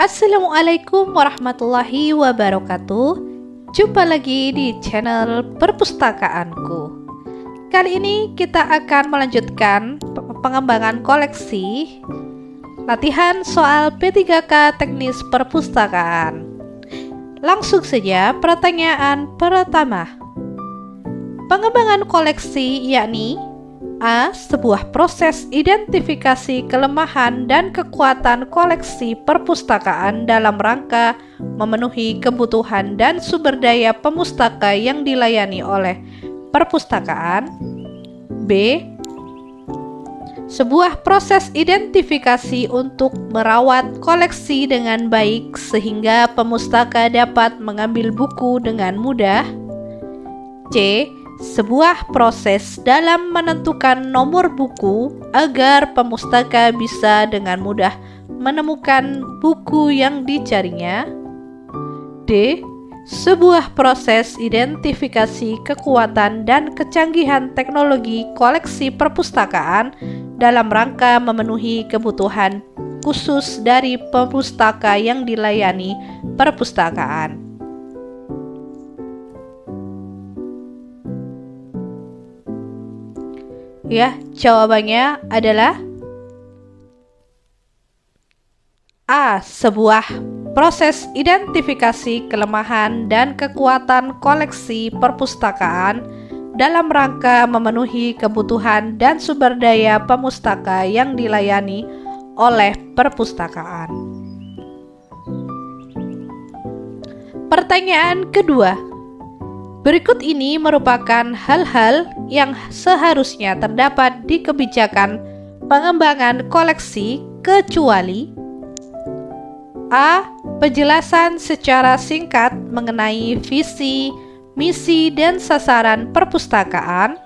Assalamualaikum warahmatullahi wabarakatuh. Jumpa lagi di channel Perpustakaanku. Kali ini kita akan melanjutkan pengembangan koleksi latihan soal P3K Teknis Perpustakaan. Langsung saja pertanyaan pertama. Pengembangan koleksi yakni A. Sebuah proses identifikasi kelemahan dan kekuatan koleksi perpustakaan dalam rangka memenuhi kebutuhan dan sumber daya pemustaka yang dilayani oleh perpustakaan. B. Sebuah proses identifikasi untuk merawat koleksi dengan baik sehingga pemustaka dapat mengambil buku dengan mudah. C. Sebuah proses dalam menentukan nomor buku agar pemustaka bisa dengan mudah menemukan buku yang dicarinya. D. Sebuah proses identifikasi kekuatan dan kecanggihan teknologi koleksi perpustakaan dalam rangka memenuhi kebutuhan khusus dari pemustaka yang dilayani perpustakaan. Ya, jawabannya adalah A. Sebuah proses identifikasi kelemahan dan kekuatan koleksi perpustakaan dalam rangka memenuhi kebutuhan dan sumber daya pemustaka yang dilayani oleh perpustakaan. Pertanyaan kedua. Berikut ini merupakan hal-hal yang seharusnya terdapat di kebijakan pengembangan koleksi kecuali A. Penjelasan secara singkat mengenai visi, misi, dan sasaran perpustakaan.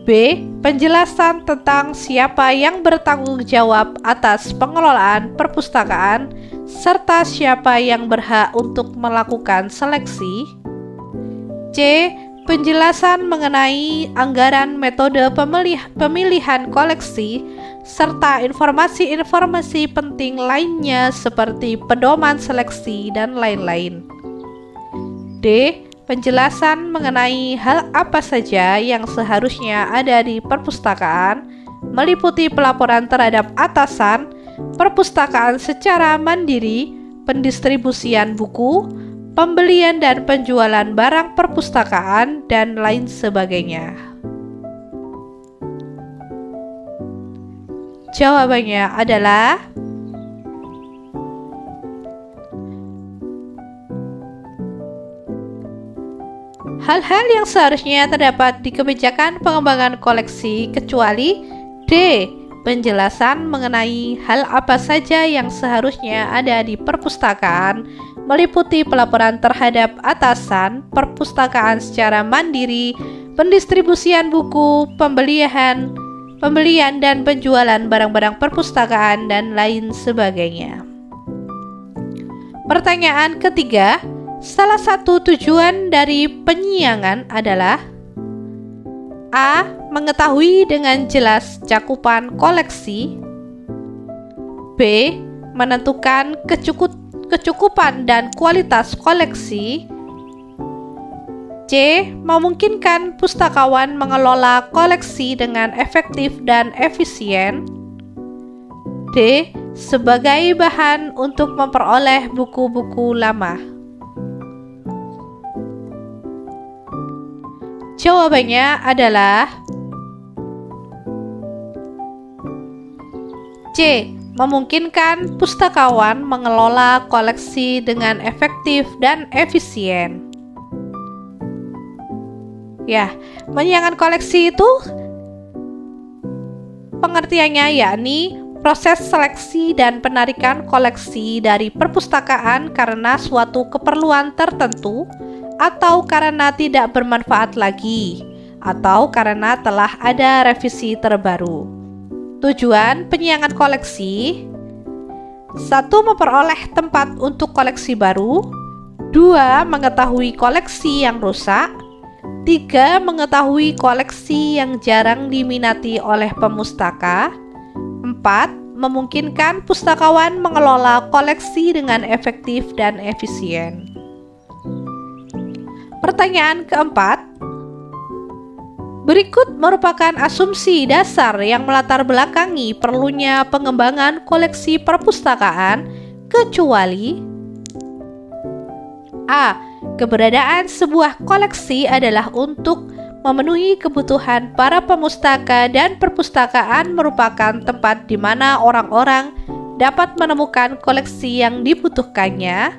B. Penjelasan tentang siapa yang bertanggung jawab atas pengelolaan perpustakaan serta siapa yang berhak untuk melakukan seleksi. C. Penjelasan mengenai anggaran metode pemilihan koleksi serta informasi-informasi penting lainnya seperti pedoman seleksi dan lain-lain. D. Penjelasan mengenai hal apa saja yang seharusnya ada di perpustakaan, meliputi pelaporan terhadap atasan, perpustakaan secara mandiri, pendistribusian buku, pembelian dan penjualan barang perpustakaan, dan lain sebagainya. Jawabannya adalah hal-hal yang seharusnya terdapat di kebijakan pengembangan koleksi kecuali D. Penjelasan mengenai hal apa saja yang seharusnya ada di perpustakaan, meliputi pelaporan terhadap atasan, perpustakaan secara mandiri, pendistribusian buku, pembelian dan penjualan barang-barang perpustakaan, dan lain sebagainya. Pertanyaan ketiga, salah satu tujuan dari penyiangan adalah A. Mengetahui dengan jelas cakupan koleksi. B. Menentukan kecukupan dan kualitas koleksi. C. Memungkinkan pustakawan mengelola koleksi dengan efektif dan efisien. D. Sebagai bahan untuk memperoleh buku-buku lama. Jawabannya adalah C. Memungkinkan pustakawan mengelola koleksi dengan efektif dan efisien. Ya, penyiangan koleksi itu pengertiannya yakni proses seleksi dan penarikan koleksi dari perpustakaan karena suatu keperluan tertentu atau karena tidak bermanfaat lagi atau karena telah ada revisi terbaru. Tujuan penyiangan koleksi: 1. Memperoleh tempat untuk koleksi baru. 2. Mengetahui koleksi yang rusak. 3. Mengetahui koleksi yang jarang diminati oleh pemustaka. 4. memungkinkan pustakawan mengelola koleksi dengan efektif dan efisien. Pertanyaan keempat, berikut merupakan asumsi dasar yang melatar belakangi perlunya pengembangan koleksi perpustakaan, kecuali A. Keberadaan sebuah koleksi adalah untuk memenuhi kebutuhan para pemustaka dan perpustakaan merupakan tempat di mana orang-orang dapat menemukan koleksi yang dibutuhkannya.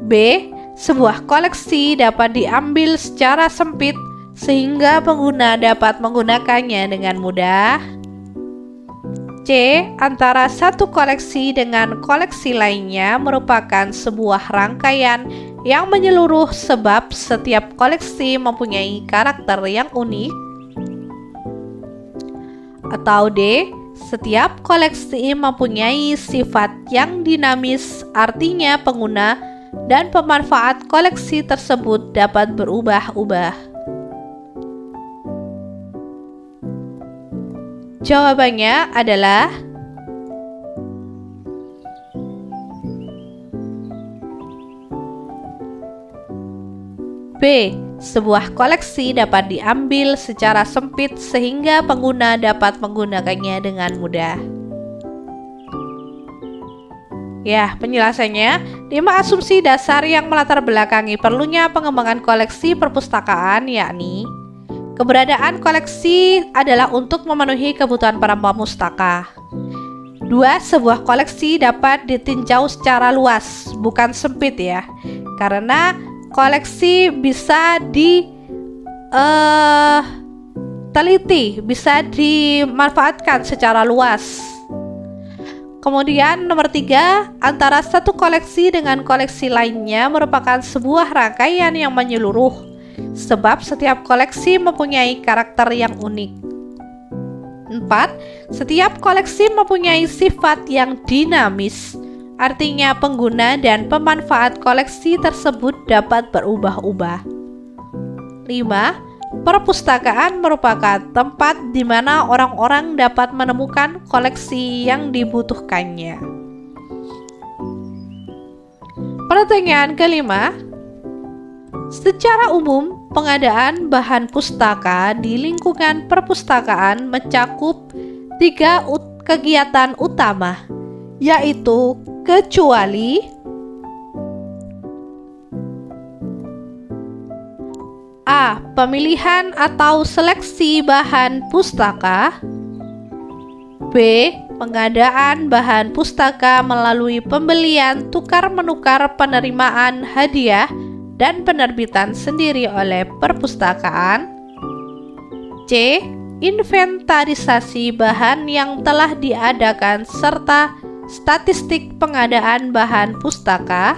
B. Sebuah koleksi dapat diambil secara sempit sehingga pengguna dapat menggunakannya dengan mudah. C. Antara satu koleksi dengan koleksi lainnya merupakan sebuah rangkaian yang menyeluruh sebab setiap koleksi mempunyai karakter yang unik. Atau D. Setiap koleksi mempunyai sifat yang dinamis, artinya pengguna dan pemanfaat koleksi tersebut dapat berubah-ubah. Jawabannya adalah B. Sebuah koleksi dapat diambil secara sempit sehingga pengguna dapat menggunakannya dengan mudah. Ya, penjelasannya, 5 asumsi dasar yang melatar belakangi perlunya pengembangan koleksi perpustakaan, yakni keberadaan koleksi adalah untuk memenuhi kebutuhan para pemustaka. 2. Sebuah koleksi dapat ditinjau secara luas, bukan sempit ya, karena koleksi bisa diteliti, bisa dimanfaatkan secara luas. Kemudian nomor 3, antara satu koleksi dengan koleksi lainnya merupakan sebuah rangkaian yang menyeluruh, sebab setiap koleksi mempunyai karakter yang unik. 4. Setiap koleksi mempunyai sifat yang dinamis, artinya pengguna dan pemanfaat koleksi tersebut dapat berubah-ubah. 5. Perpustakaan merupakan tempat di mana orang-orang dapat menemukan koleksi yang dibutuhkannya. Pertanyaan kelima, secara umum, pengadaan bahan pustaka di lingkungan perpustakaan mencakup 3 kegiatan utama, yaitu kecuali A. Pemilihan atau seleksi bahan pustaka. B. Pengadaan bahan pustaka melalui pembelian, tukar-menukar, penerimaan hadiah, dan penerbitan sendiri oleh perpustakaan. C. Inventarisasi bahan yang telah diadakan serta statistik pengadaan bahan pustaka.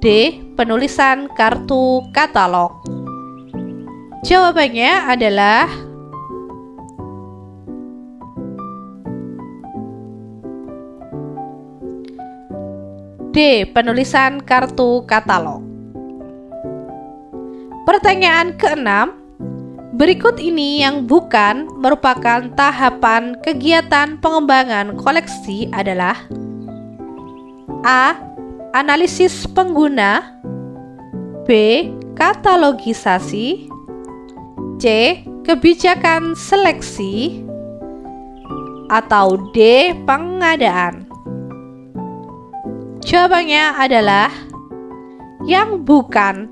D. Penulisan kartu katalog. Jawabannya adalah D. Penulisan kartu katalog. Pertanyaan keenam, berikut ini yang bukan merupakan tahapan kegiatan pengembangan koleksi adalah A. Analisis pengguna. B. Katalogisasi. C. Kebijakan seleksi. Atau D. Pengadaan. Jawabannya adalah yang bukan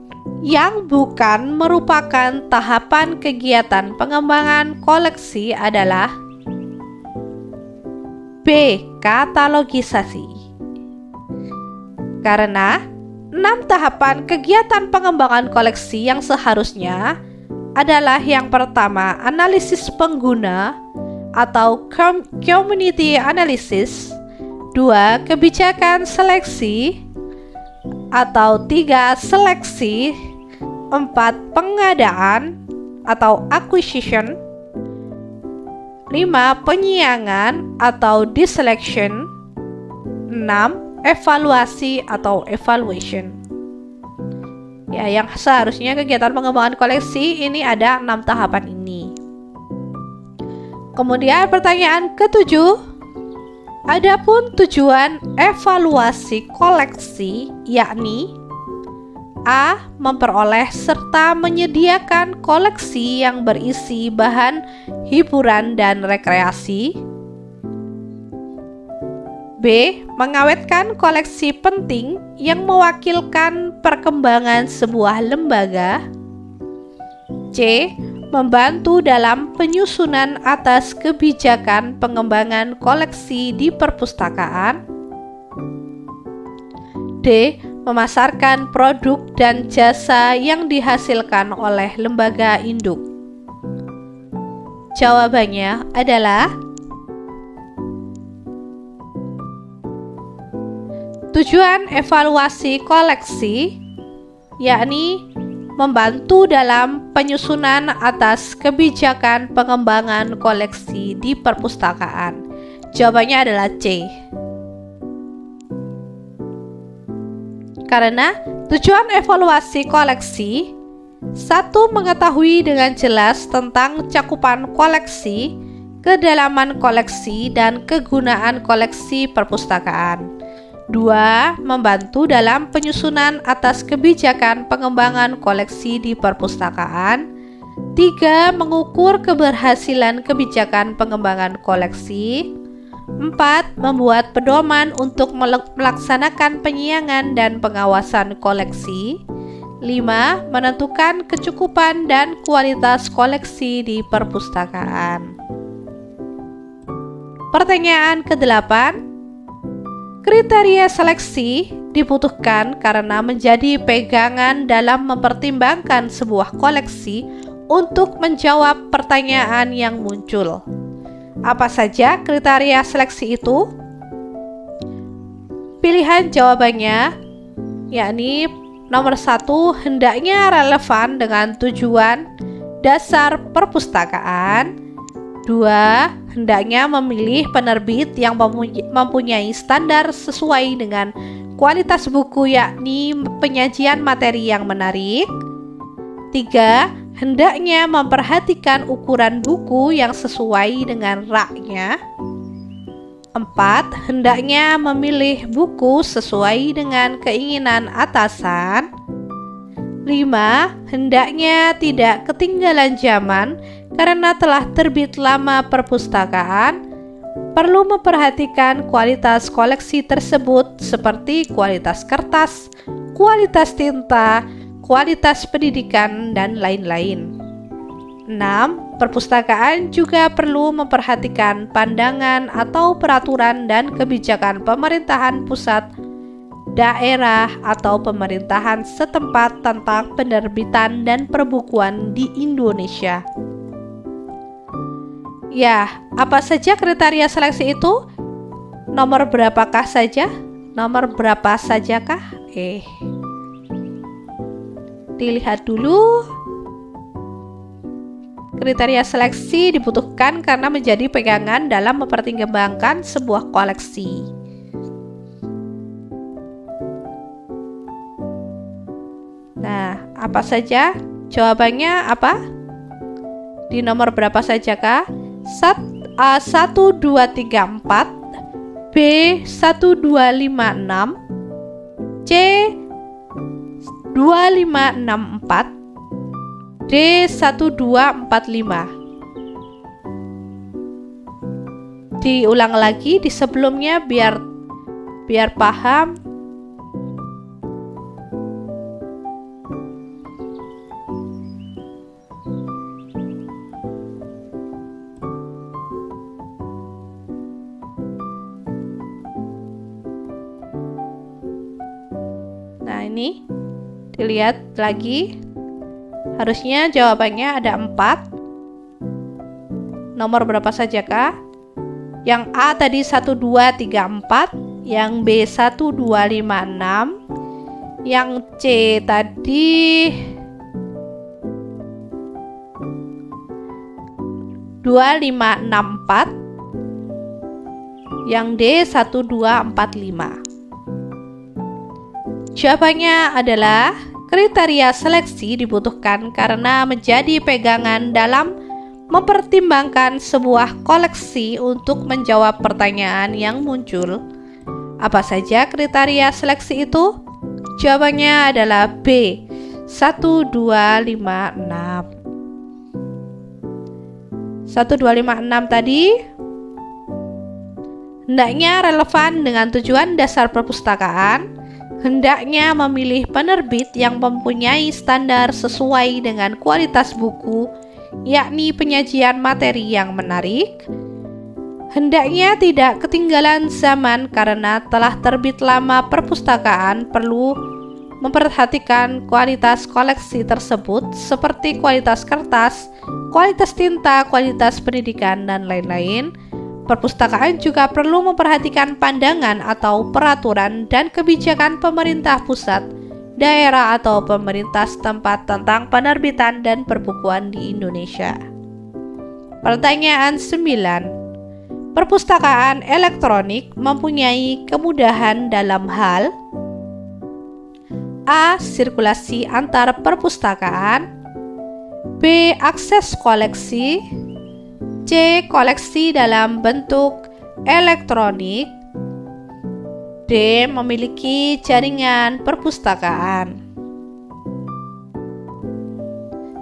merupakan tahapan kegiatan pengembangan koleksi adalah B. Katalogisasi. Karena 6 tahapan kegiatan pengembangan koleksi yang seharusnya adalah yang pertama, analisis pengguna atau community analysis. 2. Kebijakan seleksi. Atau 3. Seleksi. 4. Pengadaan atau acquisition. 5. Penyiangan atau deselection. 6. Evaluasi atau evaluation. Ya, yang seharusnya kegiatan pengembangan koleksi ini ada 6 tahapan ini. Kemudian pertanyaan ketujuh, adapun tujuan evaluasi koleksi yakni A. Memperoleh serta menyediakan koleksi yang berisi bahan hiburan dan rekreasi. B. Mengawetkan koleksi penting yang mewakilkan perkembangan sebuah lembaga. C. Membantu dalam penyusunan atas kebijakan pengembangan koleksi di perpustakaan. D. Memasarkan produk dan jasa yang dihasilkan oleh lembaga induk. Jawabannya adalah tujuan evaluasi koleksi yakni membantu dalam penyusunan atas kebijakan pengembangan koleksi di perpustakaan. Jawabannya adalah C. Karena tujuan evaluasi koleksi, 1. Mengetahui dengan jelas tentang cakupan koleksi, kedalaman koleksi, dan kegunaan koleksi perpustakaan. 2. Membantu dalam penyusunan atas kebijakan pengembangan koleksi di perpustakaan. 3. Mengukur keberhasilan kebijakan pengembangan koleksi. 4. Membuat pedoman untuk melaksanakan penyiangan dan pengawasan koleksi. 5. Menentukan kecukupan dan kualitas koleksi di perpustakaan. Pertanyaan ke-8. Kriteria seleksi dibutuhkan karena menjadi pegangan dalam mempertimbangkan sebuah koleksi untuk menjawab pertanyaan yang muncul. Apa saja kriteria seleksi itu? Pilihan jawabannya yakni nomor 1, hendaknya relevan dengan tujuan dasar perpustakaan. 2. Hendaknya memilih penerbit yang mempunyai standar sesuai dengan kualitas buku yakni penyajian materi yang menarik. 3. Hendaknya memperhatikan ukuran buku yang sesuai dengan raknya. 4. Hendaknya memilih buku sesuai dengan keinginan atasan. 5. Hendaknya tidak ketinggalan zaman karena telah terbit lama perpustakaan. Perlu memperhatikan kualitas koleksi tersebut seperti kualitas kertas, kualitas tinta, kualitas pendidikan, dan lain-lain. 6. Perpustakaan juga perlu memperhatikan pandangan atau peraturan dan kebijakan pemerintahan pusat, daerah, atau pemerintahan setempat tentang penerbitan dan perbukuan di Indonesia. Ya, apa saja kriteria seleksi itu? Nomor berapakah saja? Nomor berapa sajakah? Dilihat dulu. Kriteria seleksi dibutuhkan karena menjadi pegangan dalam mempertimbangkan sebuah koleksi. Nah, apa saja? Jawabannya apa? Di nomor berapa sajakah? A 1, 2, 3, 4, B 1, 2, 5, 6, C 2, 5, 6, 4, D 1, 2, 4, 5. Diulang lagi di sebelumnya biar paham. Nah, ini dilihat lagi. Harusnya jawabannya ada 4. Nomor berapa sajakah? Yang A tadi 1, 2, 3, 4. Yang B 1, 2, 5, 6. Yang C tadi 2, 5, 6, 4. Yang D 1, 2, 4, 5. Jawabannya adalah kriteria seleksi dibutuhkan karena menjadi pegangan dalam mempertimbangkan sebuah koleksi untuk menjawab pertanyaan yang muncul. Apa saja kriteria seleksi itu? Jawabannya adalah B. 1, 2, 5, 6. 1, 2, 5, 6 tadi hendaknya relevan dengan tujuan dasar perpustakaan, hendaknya memilih penerbit yang mempunyai standar sesuai dengan kualitas buku, yakni penyajian materi yang menarik, hendaknya tidak ketinggalan zaman karena telah terbit lama perpustakaan perlu memperhatikan kualitas koleksi tersebut seperti kualitas kertas, kualitas tinta, kualitas pendidikan, dan lain-lain. Perpustakaan juga perlu memperhatikan pandangan atau peraturan dan kebijakan pemerintah pusat, daerah atau pemerintah setempat tentang penerbitan dan perbukuan di Indonesia. Pertanyaan 9. Perpustakaan elektronik mempunyai kemudahan dalam hal A. Sirkulasi antar perpustakaan, B. Akses koleksi, C. Koleksi dalam bentuk elektronik, D. Memiliki jaringan perpustakaan.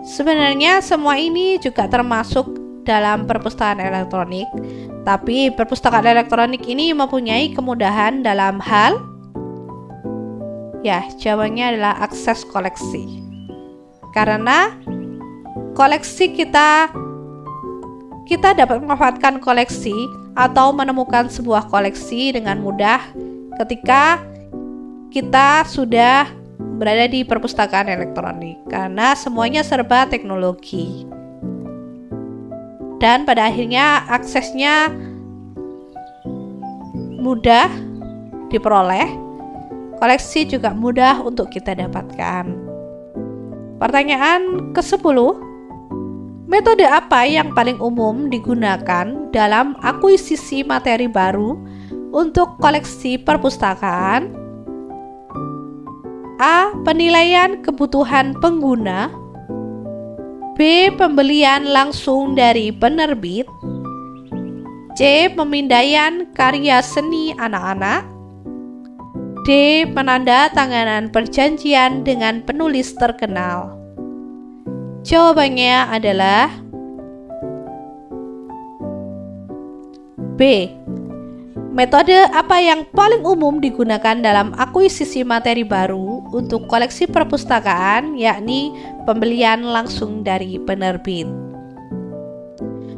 Sebenarnya semua ini juga termasuk dalam perpustakaan elektronik, tapi perpustakaan elektronik ini mempunyai kemudahan dalam hal jawabannya adalah akses koleksi. Karena koleksi kita dapat memanfaatkan koleksi atau menemukan sebuah koleksi dengan mudah ketika kita sudah berada di perpustakaan elektronik, karena semuanya serba teknologi. Dan pada akhirnya aksesnya mudah diperoleh. Koleksi juga mudah untuk kita dapatkan. Pertanyaan ke-10. Metode apa yang paling umum digunakan dalam akuisisi materi baru untuk koleksi perpustakaan? A. Penilaian kebutuhan pengguna, B. Pembelian langsung dari penerbit, C. Pemindaian karya seni anak-anak, D. Penandatanganan perjanjian dengan penulis terkenal. Jawabannya adalah B. Metode apa yang paling umum digunakan dalam akuisisi materi baru untuk koleksi perpustakaan, yakni pembelian langsung dari penerbit.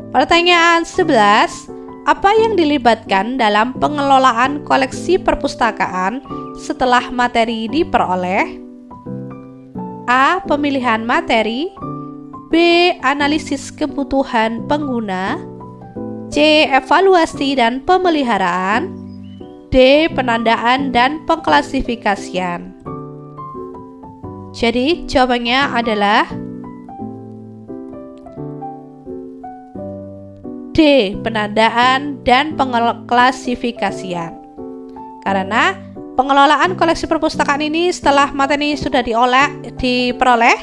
Pertanyaan 11. Apa yang dilibatkan dalam pengelolaan koleksi perpustakaan setelah materi diperoleh? A. Pemilihan materi, B. Analisis kebutuhan pengguna, C. Evaluasi dan pemeliharaan, D. Penandaan dan pengklasifikasian. Jadi jawabannya adalah D. Penandaan dan pengklasifikasian. Karena pengelolaan koleksi perpustakaan ini setelah materi sudah diperoleh,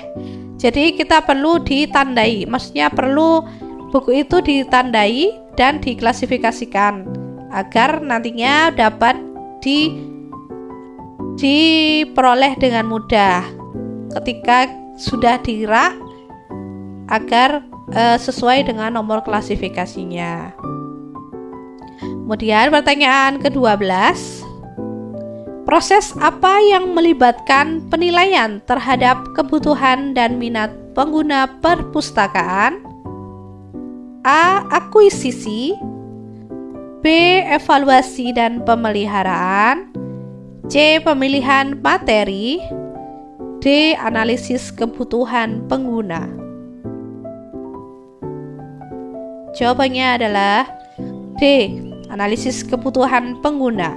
jadi kita perlu ditandai, maksudnya perlu buku itu ditandai dan diklasifikasikan agar nantinya dapat diperoleh dengan mudah ketika sudah dirak, agar sesuai dengan nomor klasifikasinya. Kemudian pertanyaan ke-12. Proses apa yang melibatkan penilaian terhadap kebutuhan dan minat pengguna perpustakaan? A. Akuisisi, B. Evaluasi dan pemeliharaan, C. Pemilihan materi, D. Analisis kebutuhan pengguna. Jawabannya adalah D. Analisis kebutuhan pengguna.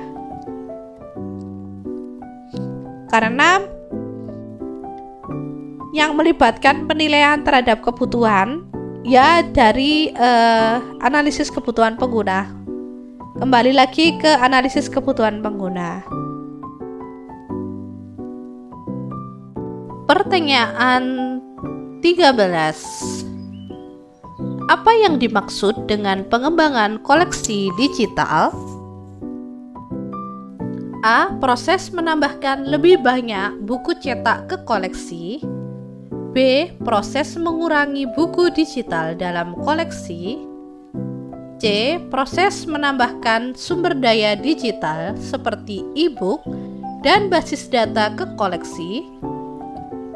Karena yang melibatkan penilaian terhadap kebutuhan dari analisis kebutuhan pengguna. Kembali lagi ke analisis kebutuhan pengguna. Pertanyaan 13. Apa yang dimaksud dengan pengembangan koleksi digital? A. Proses menambahkan lebih banyak buku cetak ke koleksi. B. Proses mengurangi buku digital dalam koleksi. C. Proses menambahkan sumber daya digital seperti e-book dan basis data ke koleksi.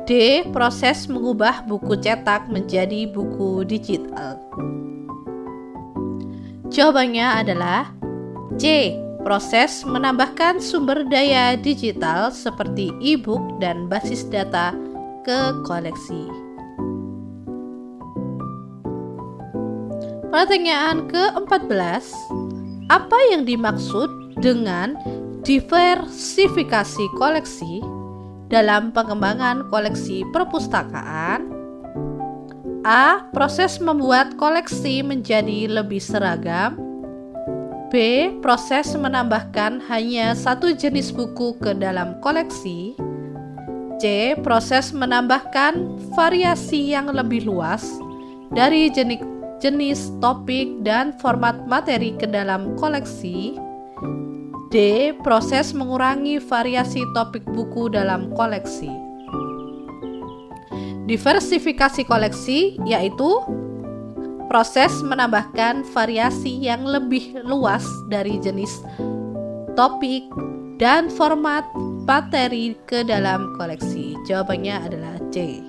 D. Proses mengubah buku cetak menjadi buku digital. Jawabannya adalah C. Proses menambahkan sumber daya digital seperti e-book dan basis data ke koleksi. Pertanyaan ke-14. Apa yang dimaksud dengan diversifikasi koleksi dalam pengembangan koleksi perpustakaan? A. Proses membuat koleksi menjadi lebih seragam. B. Proses menambahkan hanya satu jenis buku ke dalam koleksi. C. Proses menambahkan variasi yang lebih luas dari jenis topik dan format materi ke dalam koleksi. D. Proses mengurangi variasi topik buku dalam koleksi. Diversifikasi koleksi yaitu proses menambahkan variasi yang lebih luas dari jenis topik dan format materi ke dalam koleksi. Jawabannya adalah C.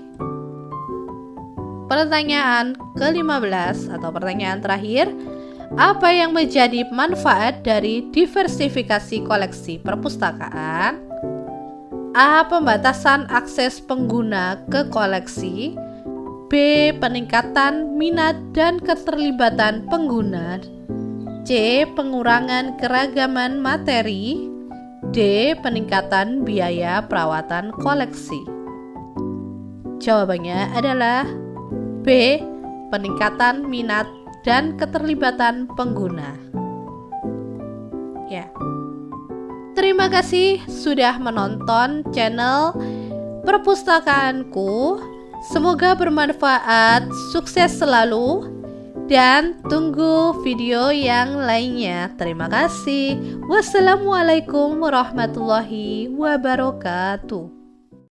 Pertanyaan ke-15 atau pertanyaan terakhir. Apa yang menjadi manfaat dari diversifikasi koleksi perpustakaan? A. Pembatasan akses pengguna ke koleksi. B. Peningkatan minat dan keterlibatan pengguna. C. Pengurangan keragaman materi. D. Peningkatan biaya perawatan koleksi. Jawabannya adalah B. Peningkatan minat dan keterlibatan pengguna. Ya. Terima kasih sudah menonton channel Perpustakaanku. Semoga bermanfaat, sukses selalu, dan tunggu video yang lainnya. Terima kasih. Wassalamualaikum warahmatullahi wabarakatuh.